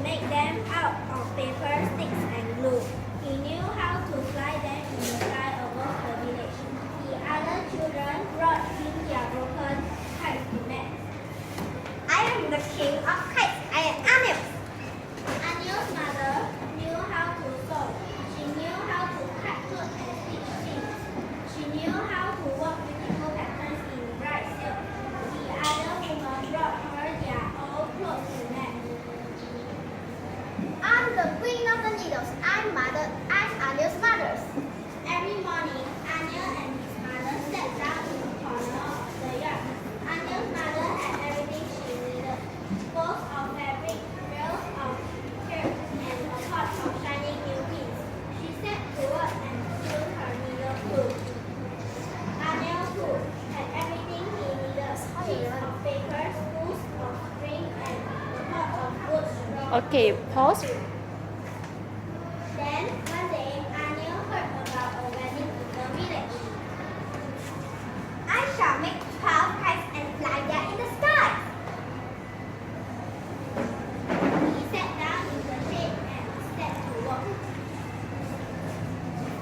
make them out of paper, sticks, and glue. He knew how to fly them in the sky above the village. The other children brought him their broken kites to mend. I am the king of kites. I am Aniel. Aniel's mother knew how to sew. She knew how to cut clothes and stitch things. She knew how to work beautiful patterns in bright silk. The other woman brought her their old clothes to mend. I'm the queen of the needles. I'm Aniel's mother. Every morning, Aniel and his mother sat down in the corner of the yard. Aniel's mother had everything she needed: spools of fabric, reels of thread, and a pot of shining new pins. She set to work and tuned her needle too. Aniel too had everything he needed: sheets of paper, spools of string, and a pot of wood straw. Okay, pause. Then, one day, Aniel heard about a wedding in the village. I shall make 12 kites and fly them in the sky. He sat down in the shade and set to work.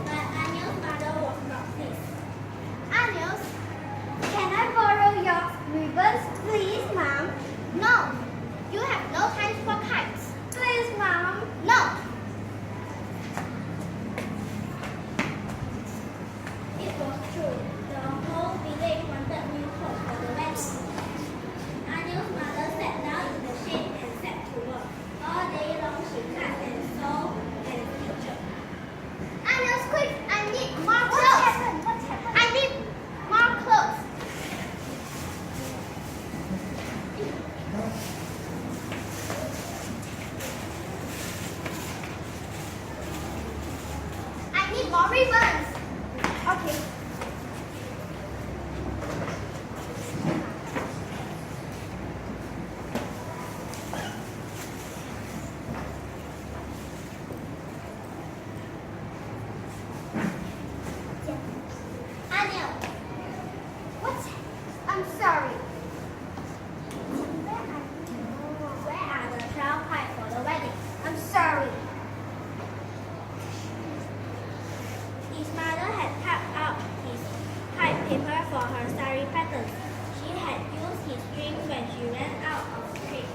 But Aniel's mother was not pleased. Aniels, can I borrow your ribbons, please, Mom? No, you have no time for kites. Please, Mom. No. It was true. The whole village wanted new clothes for the wedding. Aniel's mother sat down in the shade and set to work. All day long she cut and sewed and stitched. Aniels, quick! I need more clothes. I need more clothes. I need more ribbons. Okay. Aniel, what's? I'm sorry. Where are the 12 kites for the wedding? I'm sorry. His mother had cut out his kite paper for her sari patterns. She had used his string when she ran out of string.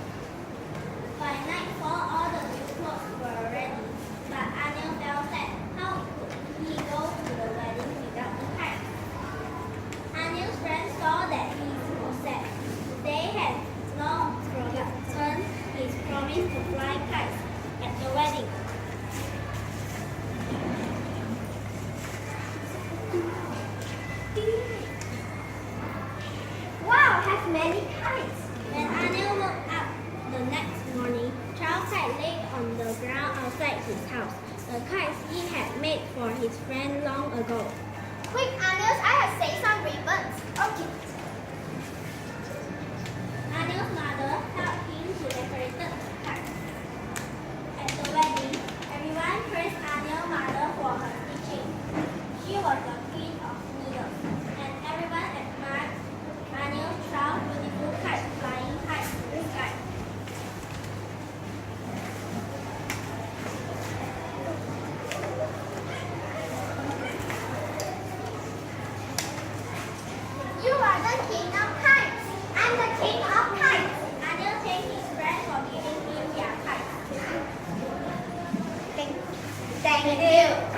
By nightfall, all the new clothes were ready, but Aniel felt sad. How could he go to the wedding without the kite? Aniel's friends saw that he was sad. They had not forgotten his promise to fly kites at the wedding. Wow, have many kites. When Aniel woke up the next morning, 12 kites lay on the ground outside his house. The kites he had made for his friend long ago. Quick, Aniels, I have saved some ribbons. Okay. Aniel's mother helped him to decorate the kites. At the wedding, everyone praised Aniel's mother for her stitching. She was the queen of needles, and everyone admired Aniel's 12 beautiful kites flying high in the sky. You are the king of kites. I'm the king of kites. Aniel thanked his friends for giving him their kites. Thank you.